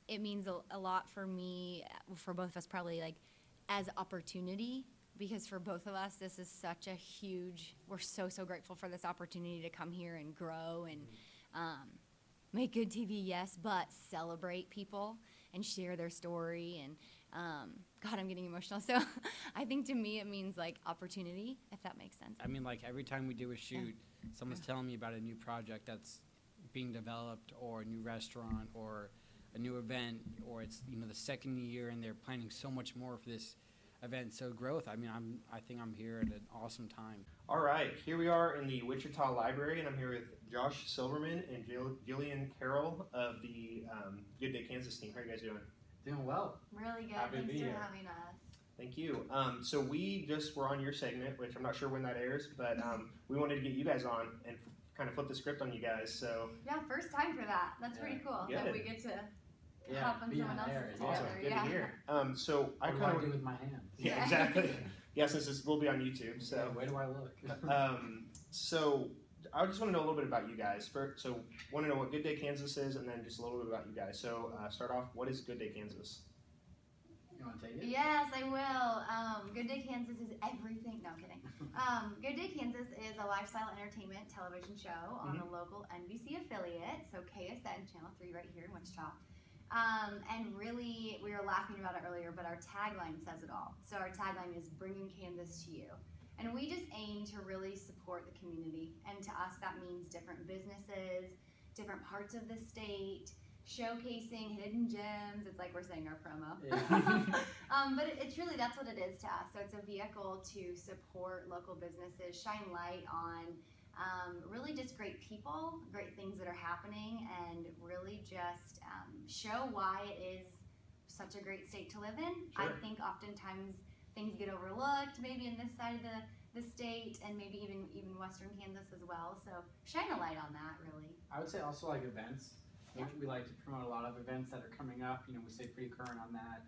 it means a lot for me, for both of us probably, like, as opportunity, because for both of us, this is such a huge, we're so, so grateful for this opportunity to come here and grow and make good TV, yes, but celebrate people and share their story. And God, I'm getting emotional. So I think to me it means like opportunity, if that makes sense. I mean, like every time we do a shoot, someone's telling me about a new project that's being developed, or a new restaurant, or a new event, or it's, you know, the second year and they're planning so much more for this event. So growth, I mean, I think I'm here at an awesome time. All right, here we are in the Wichita Library, and I'm here with Josh Silverman and Jillian Carroll of the Good Day Kansas team. How are you guys doing? Doing well. Really good. Happy to Thanks be for here. having us. Thank you. So we just were on your segment, which I'm not sure when that airs, but we wanted to get you guys on and kind of flip the script on you guys. So Yeah, first time for that. That's pretty cool Good. that we get to Yeah, hop on be someone on else's air. together. awesome. Good Yeah. to hear. So I What do I kind do of with my hands? yeah, exactly. Yeah, since this will be on YouTube. So Yeah, where do I look? so I just want to know a little bit about you guys. So want to know what Good Day Kansas is, and then just a little bit about you guys. So start off, what is Good Day Kansas? You want to take it? Yes, I will. Good Day Kansas is everything. No, I'm kidding. Good Day Kansas is a lifestyle entertainment television show on the local NBC affiliate, so KSN, Channel 3 right here in Wichita. And really, we were laughing about it earlier, but our tagline says it all. So our tagline is bringing Kansas to you. And we just aim to really support the community. And to us, that means different businesses, different parts of the state, showcasing hidden gems. It's like we're saying our promo. Yeah. But it's really, that's what it is to us. So it's a vehicle to support local businesses, shine light on really just great people, great things that are happening, and really just show why it is such a great state to live in. Sure. I think oftentimes things get overlooked, maybe in this side of the state, and maybe even western Kansas as well. So shine a light on that, really. I would say also like events. We like to promote a lot of events that are coming up. You know, we stay pretty current on that.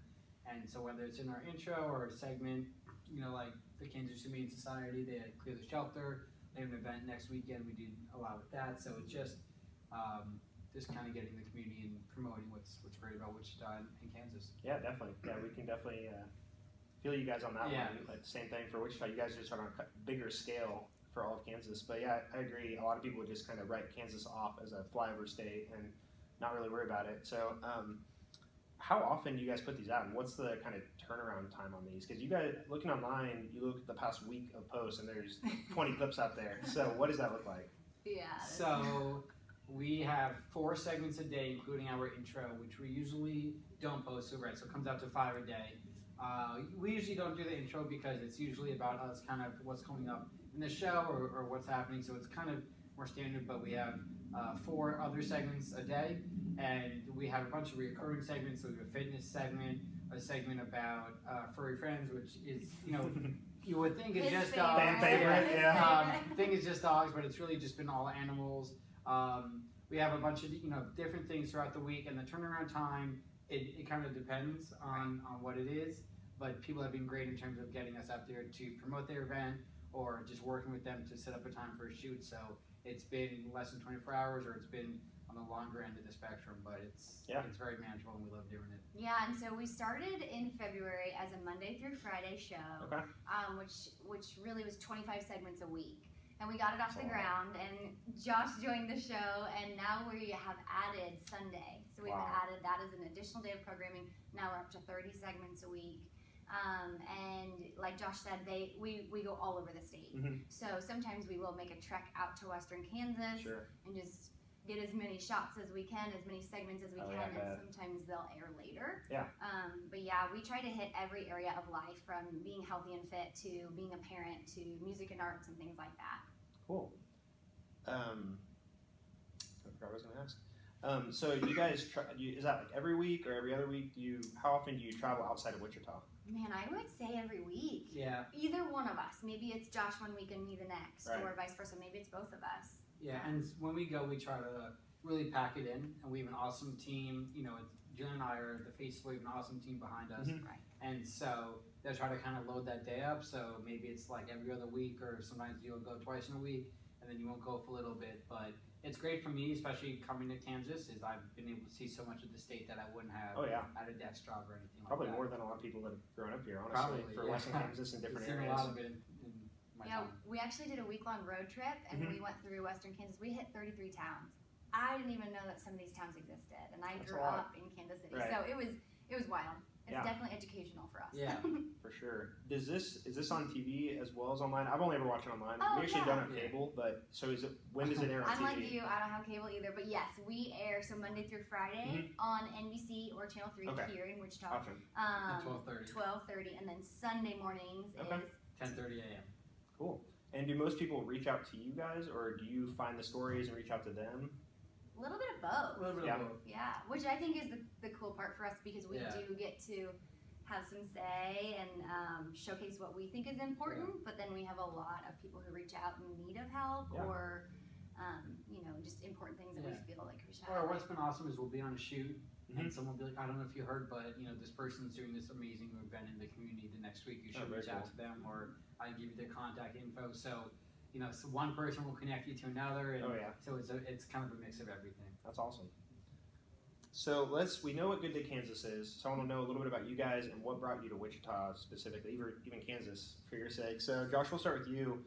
And so whether it's in our intro or a segment, you know, like the Kansas Humane Society, they had Clear the Shelter. They have an event next weekend. We do a lot with that. So it's just kind of getting the community and promoting what's great about Wichita and Kansas. Yeah, definitely. Yeah, we can definitely feel you guys on that Yeah. one. Like, same thing for Wichita. You guys are just on a bigger scale for all of Kansas. But yeah, I agree. A lot of people would just kind of write Kansas off as a flyover state and not really worry about it. So how often do you guys put these out, and what's the kind of turnaround time on these? Because you guys, looking online, you look at the past week of posts, and there's 20 clips out there. So what does that look like? Yeah. So we have 4 segments a day, including our intro, which we usually don't post. So right, so it comes out to 5 a day. We usually don't do the intro because it's usually about us, kind of what's coming up in the show or what's happening. So it's kind of more standard, but we have 4 other segments a day, and we have a bunch of recurring segments. So we have a fitness segment, a segment about furry friends, which is, you know, you would think it's just dogs. Fan favorite, yeah. Think it's just dogs, but it's really just been all animals. We have a bunch of, you know, different things throughout the week, and the turnaround time, it kind of depends on what it is, but people have been great in terms of getting us out there to promote their event or just working with them to set up a time for a shoot. So it's been less than 24 hours, or it's been on the longer end of the spectrum, but it's very manageable and we love doing it. Yeah, and so we started in February as a Monday through Friday show, Okay. which really was 25 segments a week. And we got it off the ground, and Josh joined the show, and now we have added Sunday. So we've added that as an additional day of programming. Now we're up to 30 segments a week. And like Josh said, we go all over the state. So sometimes we will make a trek out to western Kansas and just get as many shots as we can, as many segments as we can, and sometimes they'll air later. Yeah. But yeah, we try to hit every area of life, from being healthy and fit to being a parent to music and arts and things like that. Cool. I forgot what I was going to ask. So you guys, is that like every week or every other week? How often do you travel outside of Wichita? Man, I would say every week. Yeah. Either one of us. Maybe it's Josh one week and me the next, Right. or vice versa. Maybe it's both of us. Yeah, and when we go, we try to really pack it in, and we have an awesome team. You know, Jillian and I are the face. We have an awesome team behind us, Right. and so they'll try to kind of load that day up. So maybe it's like every other week, or sometimes you'll go twice in a week, and then you won't go for a little bit. But it's great for me, especially coming to Kansas, is I've been able to see so much of the state that I wouldn't have at a desk job or anything Probably like that. more than a lot of people that have grown up here, honestly, for Western Kansas and different I've seen areas. a lot of it in my Yeah, time. we actually did a week-long road trip, and we went through Western Kansas. We hit 33 towns. I didn't even know that some of these towns existed, and I That's grew a lot. up in Kansas City, Right. so it was wild. It's Yeah. definitely educational for us. Yeah. For sure. Is this on TV as well as online? I've only ever watched it online. Oh, We actually yeah. don't have cable, but so is it? When does it air on I'm TV? like you, I don't have cable either, but yes, we air so Monday through Friday on NBC or Channel 3 Okay. here in Wichita. Awesome. At 12:30. 12:30, and then Sunday mornings Okay. is 10:30 a.m. Cool. And do most people reach out to you guys, or do you find the stories and reach out to them? a little bit of both. A little bit Yeah. of both. Yeah, which I think is the cool part for us because we Yeah. do get to have some say and showcase what we think is important, but then we have a lot of people who reach out in need of help Yeah. or, just important things that we Yeah. feel like we should Or have. what's been awesome is we'll be on a shoot Mhm. and someone will be like, I don't know if you heard, but this person's doing this amazing event in the community the next week. You should very reach out cool. to them, or I can give you their contact info. So, so one person will connect you to another, and Oh yeah, so it's kind of a mix of everything. that's awesome. So we know what Good Day Kansas is. So I want to know a little bit about you guys and what brought you to Wichita specifically, even Kansas for your sake. So Josh, we'll start with you.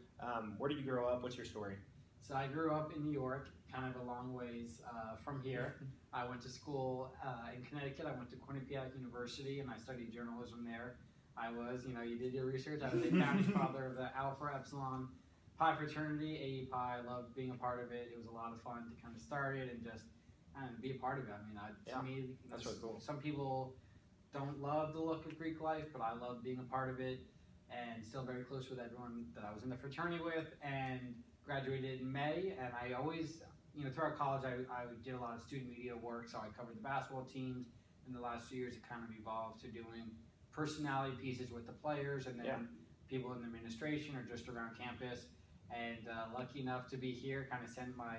Where did you grow up? What's your story? So I grew up in New York, kind of a long ways from here. I went to school in Connecticut. I went to Quinnipiac University, and I studied journalism there. I was, you did your research. I was a founding father of the Alpha Epsilon Pi fraternity, AE Pi. I loved being a part of it. It was a lot of fun to kind of start it and just be a part of it. I mean, to me, that's really cool. Some people don't love the look of Greek life, but I love being a part of it, and still very close with everyone that I was in the fraternity with, and graduated in May. And I always, throughout college, I did a lot of student media work, so I covered the basketball teams. In the last few years, it kind of evolved to doing personality pieces with the players, and then people in the administration or just around campus. And lucky enough to be here, kind of send my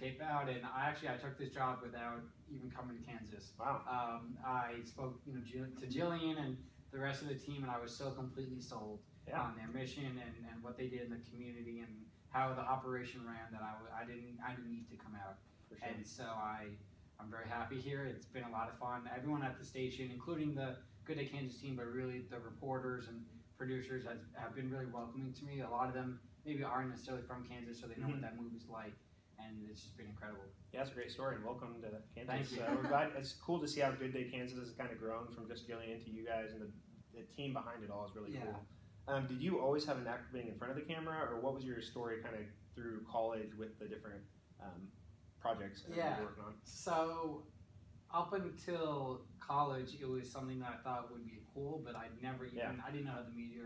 tape out, and I took this job without even coming to Kansas. Wow. I spoke, to Jillian and the rest of the team, and I was so completely sold on their mission and what they did in the community and how the operation ran that I didn't need to come out. For sure. And so I'm very happy here. It's been a lot of fun. Everyone at the station, including the Good Day Kansas team, but really the reporters and producers have been really welcoming to me. A lot of them maybe aren't necessarily from Kansas, so they know what that movie's like. And it's just been incredible. Yeah, it's a great story, and welcome to Kansas. Thank you. So we're glad. It's cool to see how Good Day Kansas has kind of grown from just Jillian to you guys, and the team behind it all is really cool. Did you always have a knack for being in front of the camera, or what was your story kind of through college with the different projects that you were working on? So up until college, it was something that I thought would be cool, but I didn't know how the media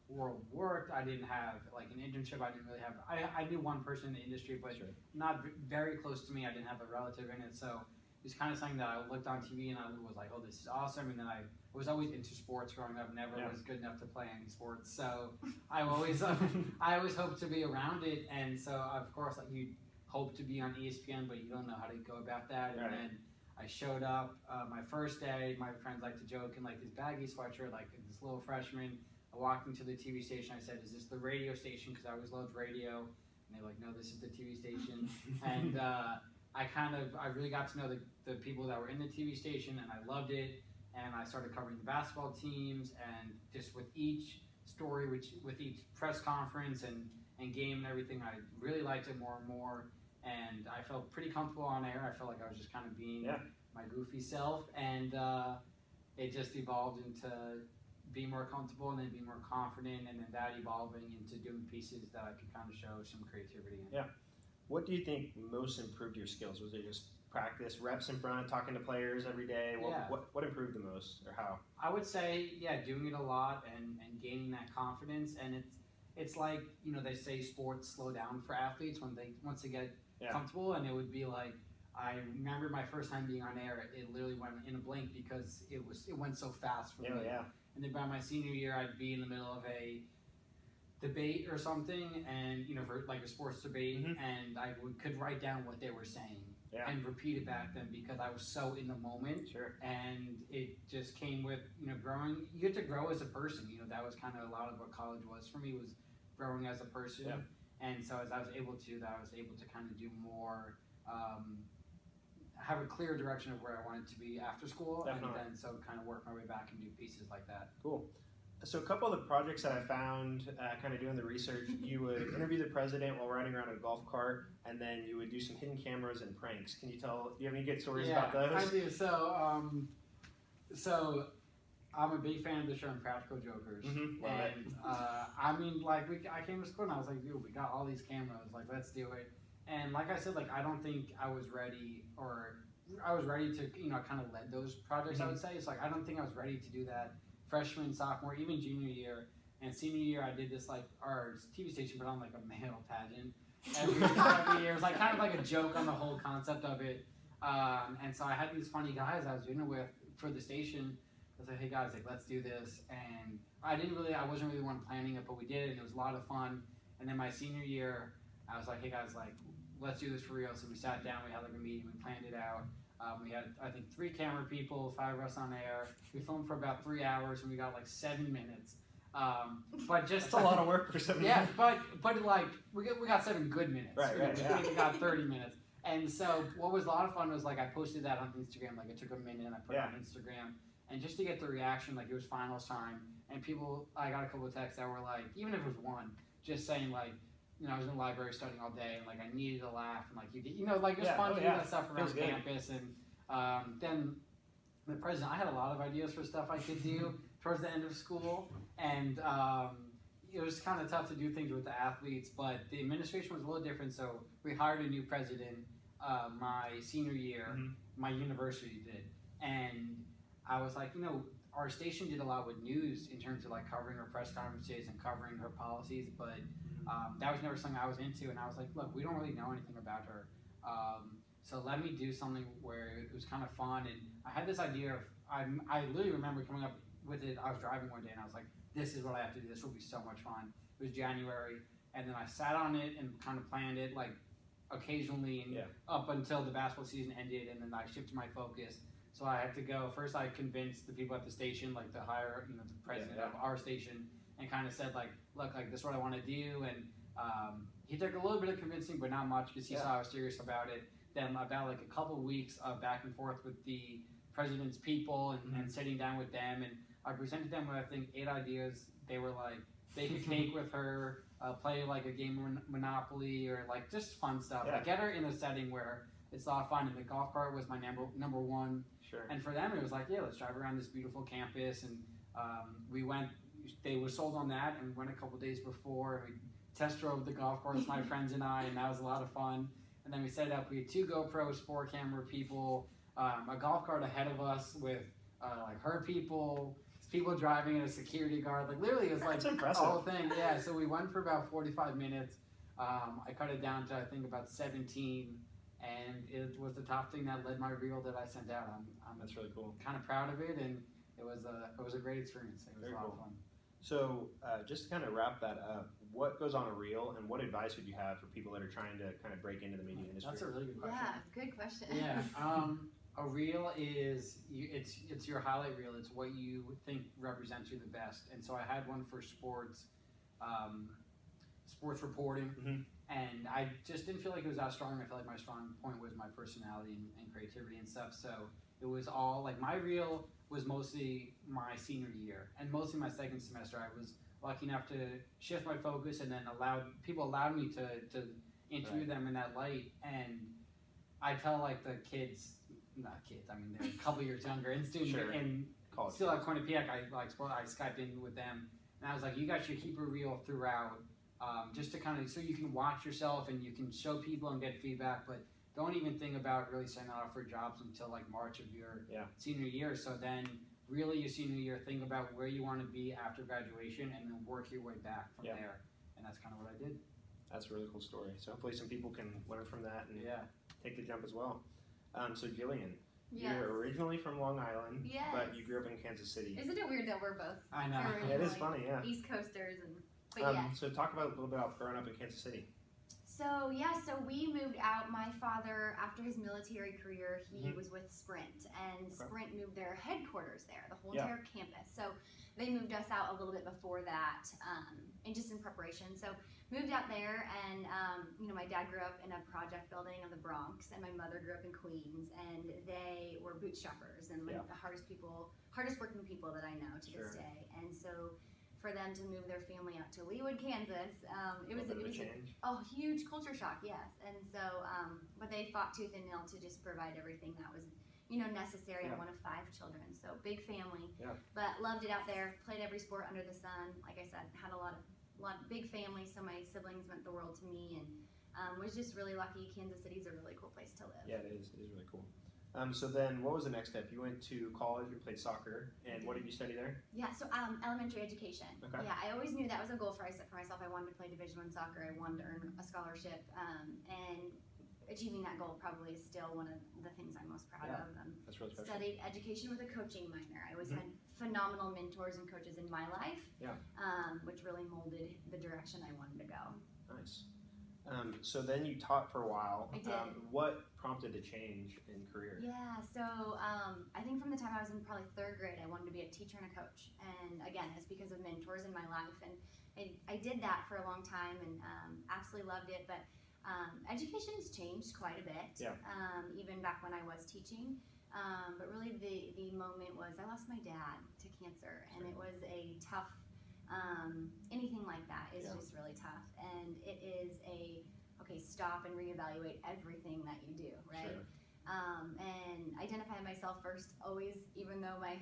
world worked. I didn't have like an internship. I didn't really have. I knew one person in the industry, but not very close to me. I didn't have a relative in it, so it's kind of something that I looked on TV and I was like, oh, this is awesome. And then I was always into sports growing up. Never was good enough to play any sports, so I always hoped to be around it. And so of course, like you hope to be on ESPN, but you don't know how to go about that. And then I showed up my first day. My friends like to joke in like this baggy sweatshirt, like this little freshman. I walked into the TV station. I said, "Is this the radio station?" Because I always loved radio. And they're like, "No, this is the TV station." And I really got to know the people that were in the TV station, and I loved it. And I started covering the basketball teams, and just with each story, with each press conference and game and everything, I really liked it more and more. And I felt pretty comfortable on air. I felt like I was just kind of being my goofy self, and it just evolved into being more comfortable and then being more confident, and then that evolving into doing pieces that I could kind of show some creativity in. Yeah. What do you think most improved your skills? Was it just practice, reps in front, talking to players every day? What improved the most, or how? I would say, doing it a lot and gaining that confidence. And it's like, they say sports slow down for athletes once they get comfortable, and it would be like, I remember my first time being on air, it literally went in a blink because it went so fast for me. And then by my senior year, I'd be in the middle of a debate or something, and for like a sports debate, and I could write down what they were saying and repeat it back then because I was so in the moment. And it just came with growing. You get to grow as a person. That was kind of a lot of what college was for me, was growing as a person. And so as I was able to do that, I was able to kind of do more, have a clear direction of where I wanted to be after school, Definitely. and then so kind of work my way back and do pieces like that. Cool. So a couple of the projects that I found, kind of doing the research, you would interview the president while riding around a golf cart, and then you would do some hidden cameras and pranks. Can you tell? Do you have any good stories about those? I do. So I'm a big fan of the show Impractical Jokers, Love it. and I mean, like I came to school and I was like, dude, we got all these cameras, like let's do it. And like I said, like I don't think I was ready, or I was ready to, kind of lead those projects. I would say it's like I don't think I was ready to do that freshman, sophomore, even junior year. And senior year, I did this like our TV station put on like a male pageant every year. It was like kind of like a joke on the whole concept of it. And so I had these funny guys I was doing it with for the station. I was like, hey guys, like let's do this. And I wasn't really one planning it, but we did it, and it was a lot of fun. And then my senior year, I was like, hey guys, like let's do this for real. So we sat down, we had like a meeting, we planned it out. We had, I think, 3 camera people, 5 of us on air. We filmed for about 3 hours, and we got like 7 minutes. But just That's a lot of work for 7 minutes. Yeah, but like we got 7 good minutes. Right, yeah. We got 30 minutes. And so what was a lot of fun was like I posted that on Instagram. Like it took a minute, and I put it on Instagram, and just to get the reaction, like it was finals time, and people, I got a couple of texts that were like, even if it was one, just saying like, I was in the library studying all day, and like I needed to laugh, and like like it was fun to do that stuff around campus. And then the president, I had a lot of ideas for stuff I could do towards the end of school, and it was kind of tough to do things with the athletes, but the administration was a little different. So we hired a new president my senior year, my university did, and I was like, our station did a lot with news in terms of like covering her press conferences and covering her policies, but that was never something I was into, and I was like, look, we don't really know anything about her, so let me do something where it was kind of fun. And I had this idea of, I literally remember coming up with it. I was driving one day and I was like, this is what I have to do, this will be so much fun. It was January, and then I sat on it and kind of planned it like occasionally and up until the basketball season ended, and then I shifted my focus. So I had to go, first I convinced the people at the station, like to hire, the president of our station, and kind of said like, look, like this is what I want to do. And he took a little bit of convincing, but not much, because he saw I was serious about it. Then about like a couple of weeks of back and forth with the president's people and sitting down with them, and I presented them with I think 8 ideas. They were like, bake a cake with her, play like a game of Monopoly, or like just fun stuff. Like get her in a setting where it's a lot of fun. And the golf cart was my number one. Sure. And for them, it was like, let's drive around this beautiful campus. And we went. They were sold on that, and we went a couple days before. And we test drove the golf course, my friends and I, and that was a lot of fun. And then we set it up. We had 2 GoPros, 4 camera people, a golf cart ahead of us with like her people driving, and a security guard. Like literally, it was like That's impressive. the whole thing. Yeah. So we went for about 45 minutes. I cut it down to I think about 17, and it was the top thing that led my reel that I sent out. That's really cool. Kind of proud of it, and it was a great experience. It was Very a lot cool. of fun. So just to kind of wrap that up, what goes on a reel, and what advice would you have for people that are trying to kind of break into the media industry? That's a really good question. Yeah, good question. Yeah. A reel is it's your highlight reel. It's what you think represents you the best. And so I had one for sports reporting, and I just didn't feel like it was that strong. I felt like my strong point was my personality and creativity and stuff. So it was all like my reel was mostly my senior year, and mostly my second semester. I was lucky enough to shift my focus, and then people allowed me to interview them in that light. And I tell like the kids. Not kids. I mean, they're a couple years younger and and College still at Quinnipiac. I Skyped in with them, and I was like, "You guys should keep a reel throughout, just to kind of so you can watch yourself and you can show people and get feedback. But don't even think about really signing off for jobs until like March of your senior year. So then, really, your senior year, think about where you want to be after graduation, and then work your way back from there. And that's kind of what I did. That's a really cool story. So hopefully some people can learn from that and take the jump as well. So Jillian, you're originally from Long Island, but you grew up in Kansas City. Isn't it weird that we're both I know. It is funny, East Coasters? But So talk about a little bit about growing up in Kansas City. So we moved out. My father, after his military career, he was with Sprint, and Sprint moved their headquarters there, the whole entire campus. So they moved us out a little bit before that, and just in preparation. So moved out there, and my dad grew up in a project building in the Bronx, and my mother grew up in Queens, and they were bootstrappers and like the hardest working people that I know to this day. And so for them to move their family out to Leawood, Kansas, it was a huge culture shock, yes. And so, but they fought tooth and nail to just provide everything that was necessary. I'm one of 5 children, so big family. But loved it out there. Played every sport under the sun. Like I said, had a lot of big family, so my siblings meant the world to me, and was just really lucky. Kansas City's a really cool place to live. Yeah, it is. It is really cool. So then, what was the next step? You went to college, you played soccer, and what did you study there? Yeah, so elementary education. Okay. Yeah, I always knew that was a goal for myself. I wanted to play Division I soccer. I wanted to earn a scholarship, and achieving that goal probably is still one of the things I'm most proud of. That's really special. Studied education with a coaching minor. I always had phenomenal mentors and coaches in my life, which really molded the direction I wanted to go. Nice. So then you taught for a while. I did. What prompted the change in career? Yeah, so I think from the time I was in probably 3rd grade, I wanted to be a teacher and a coach. And again, it's because of mentors in my life. And I did that for a long time and absolutely loved it. But education's changed quite a bit, even back when I was teaching. But really the moment was I lost my dad to cancer. And it was a tough, anything like that is just really tough. And it is stop and reevaluate everything that you do, right? And identify myself first, always, even though my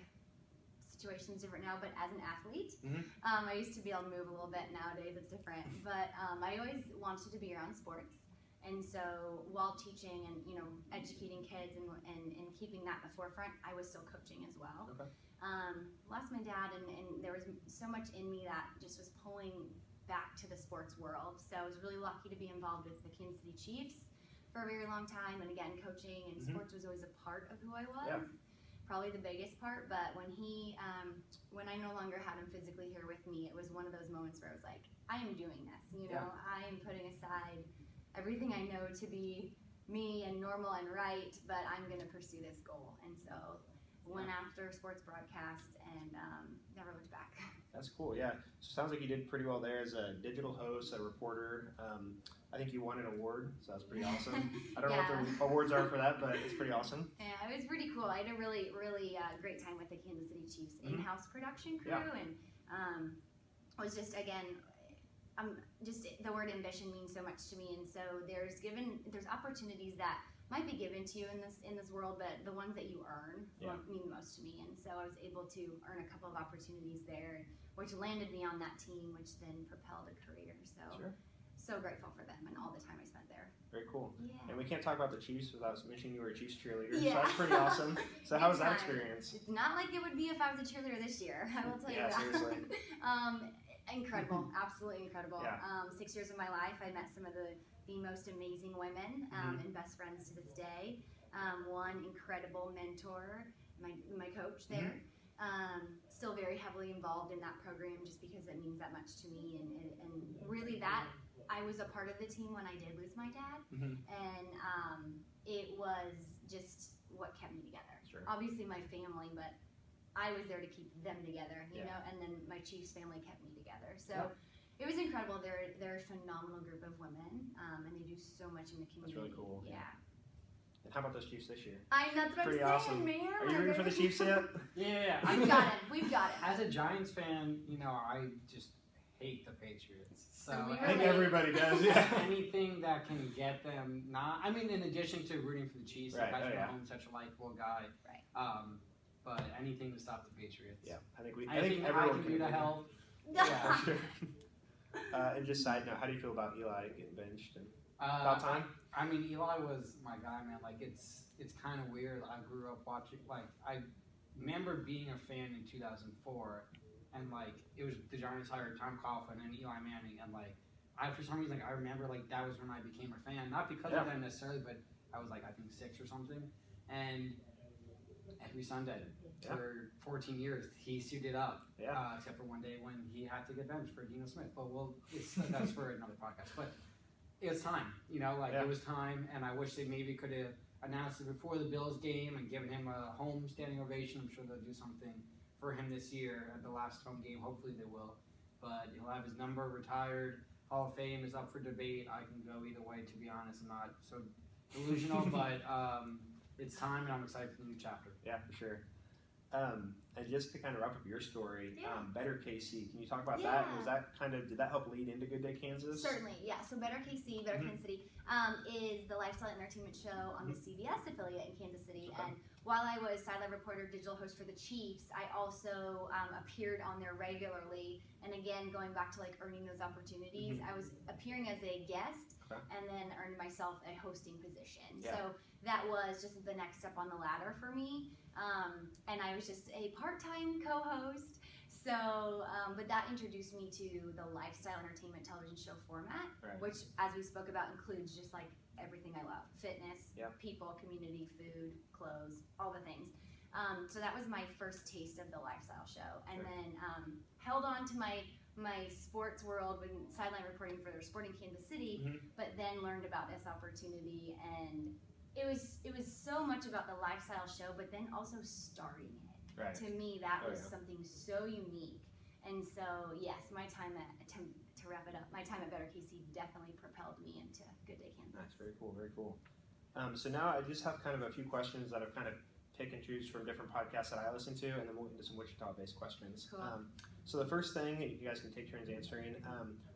situation's different now, but as an athlete. I used to be able to move a little bit. Nowadays it's different, but I always wanted to be around sports. And so while teaching and educating kids and keeping that in the forefront, I was still coaching as well. Lost my dad, and there was so much in me that just was pulling back to the sports world. So I was really lucky to be involved with the Kansas City Chiefs for a very long time, and again, coaching and sports was always a part of who I was. Probably the biggest part. But when when I no longer had him physically here with me, it was one of those moments where I was like, I am doing this. I am putting aside everything I know to be me and normal and right, but I'm going to pursue this goal. And so went after sports broadcast and never looked back. That's cool. Yeah. So it sounds like you did pretty well there as a digital host, a reporter. I think you won an award, so that's pretty awesome. I don't know what the awards are for that, but it's pretty awesome. Yeah, it was pretty cool. I had a really, really great time with the Kansas City Chiefs in-house production crew, and was just, again, just the word ambition means so much to me, and so there's opportunities that might be given to you in this world, but the ones that you earn mean the most to me. And so I was able to earn a couple of opportunities there, which landed me on that team, which then propelled a career. So so grateful for them and all the time I spent there. Very cool. Yeah. And we can't talk about the Chiefs without mentioning you were a Chiefs cheerleader. So that's pretty awesome. So how was that experience? It's not like it would be if I was a cheerleader this year. I will tell you that. Seriously. Incredible, absolutely incredible. 6 years of my life, I met some of the most amazing women and best friends to this day. One incredible mentor, my coach there. Still very heavily involved in that program just because it means that much to me, and really that I was a part of the team when I did lose my dad, and it was just what kept me together. Obviously my family, but I was there to keep them together, you know, and then my Chiefs family kept me together. So it was incredible. They're a phenomenal group of women, and they do so much in the community. That's really cool. Yeah. And how about those Chiefs this year? That's what I'm saying, awesome. man. Are you rooting for the Chiefs yet? Yeah. We've got it. We've got it. As a Giants fan, I just hate the Patriots. So I think everybody does. Yeah. Anything that can get them in addition to rooting for the Chiefs, Patrick Mahomes is such a likable guy. Right. But anything to stop the Patriots. Yeah, I think anything everyone can do to help. Yeah, for sure. And just side note, how do you feel about Eli getting benched? And about time? Eli was my guy, man. Like it's kind of weird. I grew up watching. Like I remember being a fan in 2004, and like it was the Giants hired Tom Coughlin and Eli Manning, and like for some reason I remember like that was when I became a fan. Not because of them necessarily, but I was like I think 6 or something, and every Sunday for 14 years he suited up, except for one day when he had to get benched for Geno Smith. But that's for another podcast. But it was time, it was time, and I wish they maybe could have announced it before the Bills game and given him a home standing ovation. I'm sure they'll do something for him this year at the last home game. Hopefully they will. But he'll have his number retired. Hall of Fame is up for debate. I can go either way, to be honest. I'm not so delusional, but it's time, and I'm excited for the new chapter. Yeah, for sure. And just to kind of wrap up your story, Yeah. Better KC, can you talk about Yeah. that? Was that did that help lead into Good Day Kansas? Certainly, yeah. So Better KC, Better Mhm. Kansas City, is the lifestyle entertainment show on the CBS affiliate in Kansas City. Okay. And while I was sideline reporter, digital host for the Chiefs, I also appeared on there regularly. And again, going back to like earning those opportunities, I was appearing as a guest, Okay. and then earned myself a hosting position. Yeah. So that was just the next step on the ladder for me. And I was just a part-time co-host. So, but that introduced me to the lifestyle entertainment television show format, Right. which, as we spoke about, includes just like everything I love: fitness, Yeah. people, community, food, clothes, all the things. So that was my first taste of the lifestyle show, and Sure. then held on to my sports world when sideline reporting for Sporting Kansas City, but then learned about this opportunity, and it was so much about the lifestyle show, but then also starting it. Right. To me, that Oh, was yeah. something so unique. And so, yes, my time to wrap it up, my time at Better KC definitely propelled me into Good Day Kansas. Nice, very cool, very cool. So now I just have kind of a few questions that I've kind of pick and choose from different podcasts that I listen to, and then we'll get into some Wichita-based questions. Cool. So the first thing, you guys can take turns answering,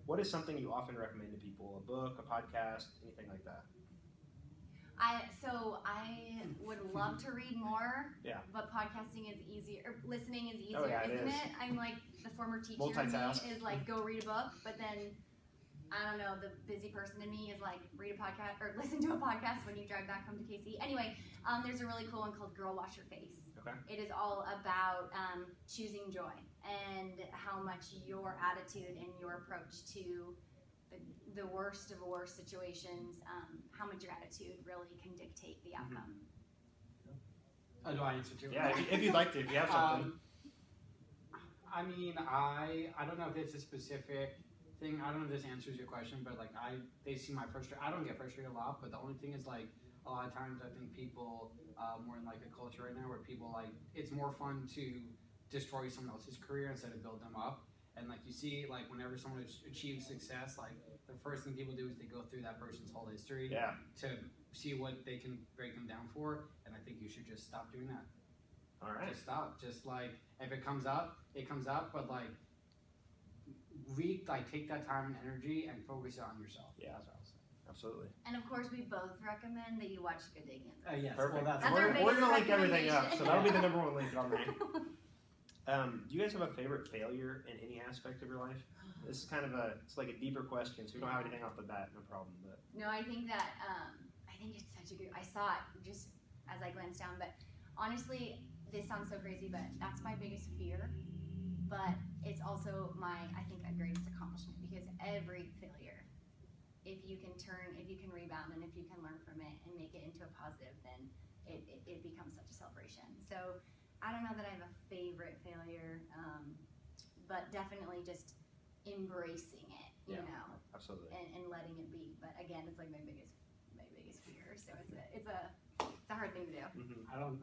what is something you often recommend to people? A book, a podcast, anything like that? I would love to read more, Yeah. but podcasting is easier, or listening is easier, Oh, yeah, it isn't is. it? I'm like, the former teacher in me Multitask. is like, go read a book, but then, I don't know, the busy person in me is like, read a podcast, or listen to a podcast when you drive back home to KC. Anyway, there's a really cool one called Girl Wash Your Face. Okay. It is all about choosing joy and how much your attitude and your approach to the worst of worst situations, how much your attitude really can dictate the outcome. Do I answer too? Yeah, if you'd like to, if you have something. I mean, I don't know if it's a specific thing. I don't know if this answers your question, but like they see my frustration. I don't get frustrated a lot, but the only thing is like a lot of times I think people more in like a culture right now where people like it's more fun to destroy someone else's career instead of build them up. And like you see, like whenever someone achieves success, like the first thing people do is they go through that person's whole history Yeah. to see what they can break them down for. And I think you should just stop doing that. All right. Just stop. Just like if it comes up, it comes up. But like, take that time and energy and focus it on yourself. Yeah. That's what I was saying. Absolutely. And of course, we both recommend that you watch Good Day Kansas. Yes. Perfect. Well, that's our we're biggest gonna link everything up, so that'll be the recommendation. number one link on there. Do you guys have a favorite failure in any aspect of your life? This is kind of it's like a deeper question, so we don't have anything off the bat, no problem. But No, I think that I think it's such a good. I saw it just as I glanced down, but honestly, this sounds so crazy, but that's my biggest fear. But it's also I think a greatest accomplishment because every failure, if you can rebound, and if you can learn from it and make it into a positive, then it becomes such a celebration. So I don't know that I have a favorite failure, but definitely just embracing it, you Yeah. know. absolutely. And letting it be. But again, it's like my biggest fear. So it's a hard thing to do.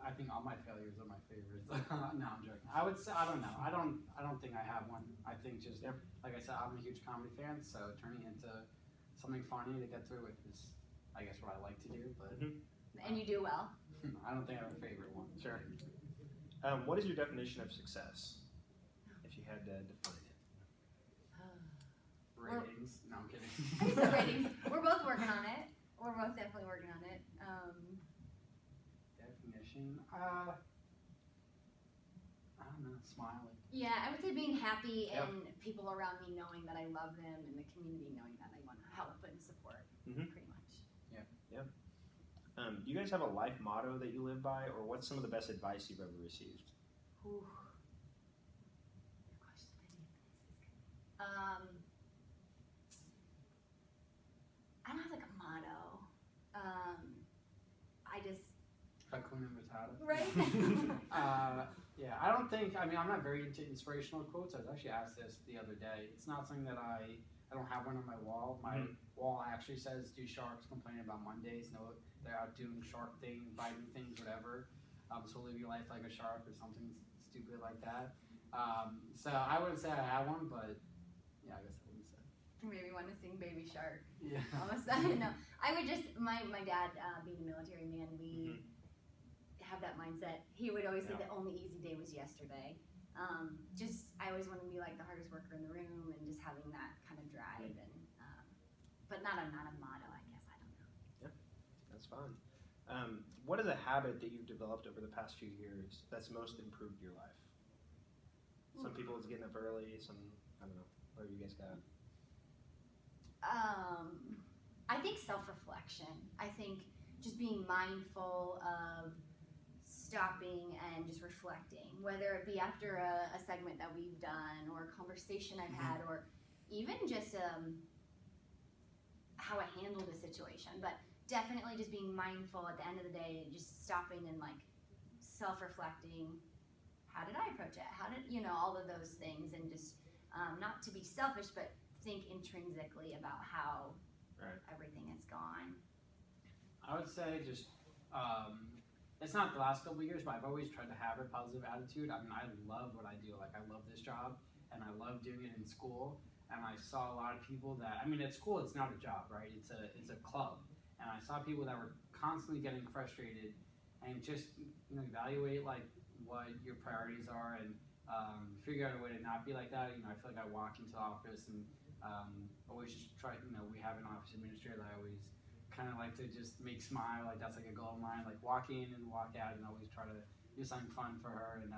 I think all my failures are my favorites. No, I'm joking. I would say I don't know. I don't think I have one. I think just like I said, I'm a huge comedy fan, so turning it into something funny to get through with is, I guess, what I like to do. But And you do well. I don't think I have a favorite one. Sure. What is your definition of success, if you had to define it? Ratings? No, I'm kidding. Ratings. We're both working on it. We're both definitely working on it. Definition? I don't know. Smiling. Yeah, I would say being happy Yep. and people around me knowing that I love them and the community knowing that I want to help and support, Mhm. pretty much. Do you guys have a life motto that you live by, or what's some of the best advice you've ever received? Ooh. Good question. I don't have like a motto. I just Hakuna Matata. right. Yeah, I don't think. I mean, I'm not very into inspirational quotes. I was actually asked this the other day. It's not something that I don't have one on my wall. My wall actually says, "Do sharks complain about Mondays? No, they're out doing shark things, biting things, whatever. So live your life like a shark," or something do good like that. So I wouldn't say I have one, but yeah, I guess I wouldn't say. Maybe want to sing Baby Shark. Yeah. All of a sudden, no. I would just, my dad, being a military man, we have that mindset. He would always say the only easy day was yesterday. I always want to be like the hardest worker in the room and just having that kind of drive and, but not a motto, I guess. I don't know. Yeah, that's fun. What is a habit that you've developed over the past few years that's most improved your life? Some people it's getting up early, some, I don't know, what have you guys got? I think self-reflection. I think just being mindful of stopping and just reflecting, whether it be after a segment that we've done or a conversation I've had, or even just how I handled a situation. But definitely just being mindful at the end of the day, just stopping and like self-reflecting. How did I approach it? How did, all of those things, and just not to be selfish, but think intrinsically about how everything has gone. I would say just, it's not the last couple of years, but I've always tried to have a positive attitude. I mean, I love what I do. Like, I love this job, and I love doing it in school. And I saw a lot of people that, I mean, at school, it's not a job, right? It's a club. And I saw people that were constantly getting frustrated, and just, evaluate, like, what your priorities are, and figure out a way to not be like that. I feel like I walk into the office and always just try, we have an office administrator that I always kind of like to just make smile, like that's like a goal of mine, like walk in and walk out, and always try to do something fun for her, and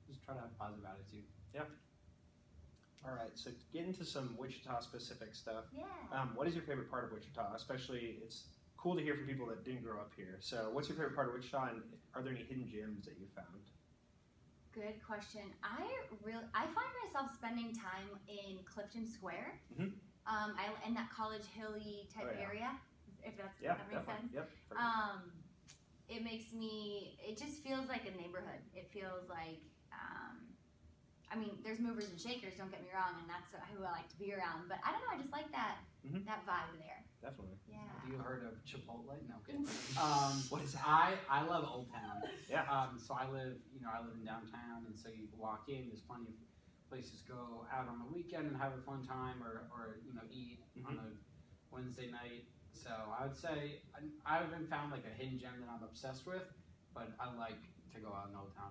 just try to have a positive attitude. Yeah. All right, so get into some Wichita specific stuff. Yeah. What is your favorite part of Wichita? Especially, it's cool to hear from people that didn't grow up here. So what's your favorite part of Wichita, and are there any hidden gems that you found? Good question. I find myself spending time in Clifton Square, in that College Hilly type area, if that makes sense. Yep. It just feels like a neighborhood. It feels like, there's movers and shakers, don't get me wrong, and that's who I like to be around. But I don't know, I just like that vibe there. Definitely. Yeah. Have you heard of Chipotle? No. Okay. What is that? I love Old Town. Yeah. So I live in downtown, and so you walk in. There's plenty of places to go out on the weekend and have a fun time, or eat on a Wednesday night. So I would say I haven't found like a hidden gem that I'm obsessed with, but I like to go out in Old Town.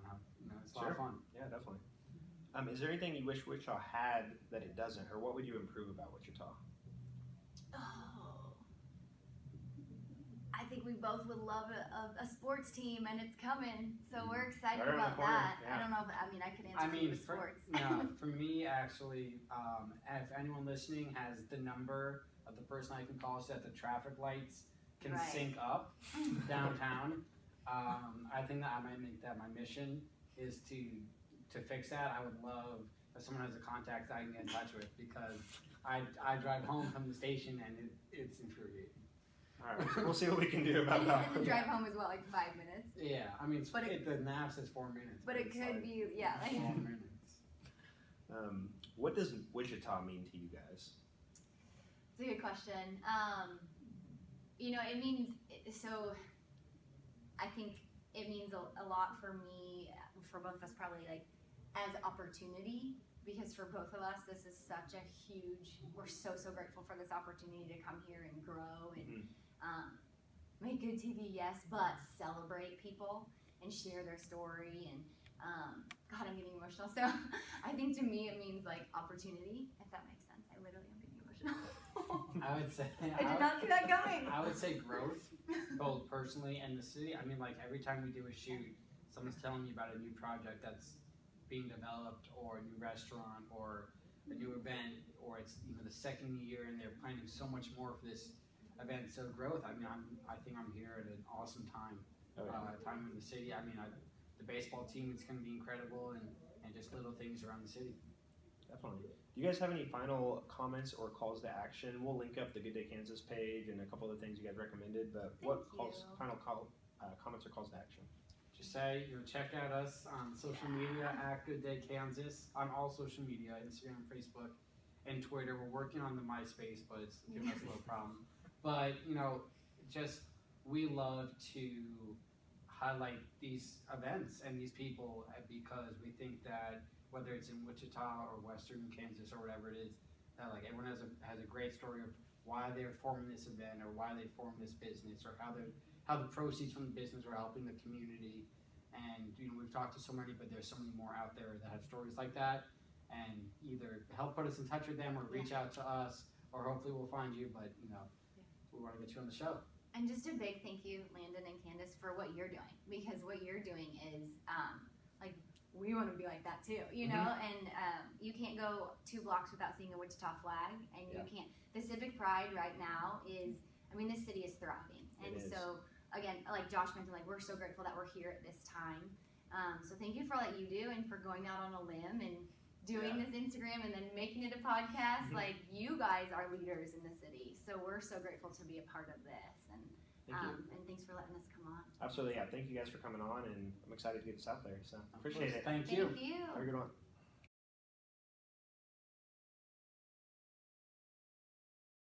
It's a lot of fun. Yeah, definitely. Is there anything you wish Wichita had that it doesn't, or what would you improve about Wichita? Oh, I think we both would love a sports team, and it's coming, so we're excited about that. Yeah. I don't know if I could answer for sports. For me, actually, if anyone listening has the number of the person I can call so that the traffic lights can sync up downtown, I think that I might make that my mission, is to fix that. I would love if someone has a contact that I can get in touch with, because I drive home from the station and it's infuriating. All right, we'll see what we can do about that. And the drive home is like 5 minutes? Yeah, the nav says 4 minutes. But it could be, 12 minutes. What does Wichita mean to you guys? It's a good question. It means, I think it means a lot for me, for both of us probably, like, as opportunity, because for both of us, this is such a huge, we're so grateful for this opportunity to come here and grow and make good TV, yes, but celebrate people and share their story, and God, I'm getting emotional. So I think to me it means like opportunity, if that makes sense. I literally am getting emotional. I would say I did not see that coming. I would say growth, both personally and the city. Like every time we do a shoot, someone's telling me about a new project that's being developed, or a new restaurant, or a new event, or it's the second year and they're planning so much more for this event. So growth. I think I'm here at an awesome time. Time in the city. The baseball team is going to be incredible, and just little things around the city. Definitely. Do you guys have any final comments or calls to action? We'll link up the Good Day Kansas page and a couple of the things you guys recommended. But final comments or calls to action? Just say, check out us on social media at Good Day Kansas, on all social media, Instagram, Facebook, and Twitter. We're working on the MySpace, but it's giving us a little problem. But, we love to highlight these events and these people because we think that whether it's in Wichita or Western Kansas or whatever it is, like everyone has a great story of why they're forming this event or why they formed this business or how the proceeds from the business are helping the community. And we've talked to so many, but there's so many more out there that have stories like that, and either help put us in touch with them or reach out to us, or hopefully we'll find you. But we want to get you on the show. And just a big thank you, Landon and Candace, for what you're doing, because what you're doing is like we want to be like that too, you know. And you can't go 2 blocks without seeing a Wichita flag, and you can't. The Civic Pride right now is, I mean, this city is thriving, and so again, like Josh mentioned, like we're so grateful that we're here at this time. So thank you for all that you do and for going out on a limb and doing this Instagram and then making it a podcast. Like you guys are leaders in the city, so we're so grateful to be a part of this. And thanks for letting us come on. Absolutely, yeah. Thank you guys for coming on, and I'm excited to get this out there. So appreciate it. Thank you. Thank you. Have a good one.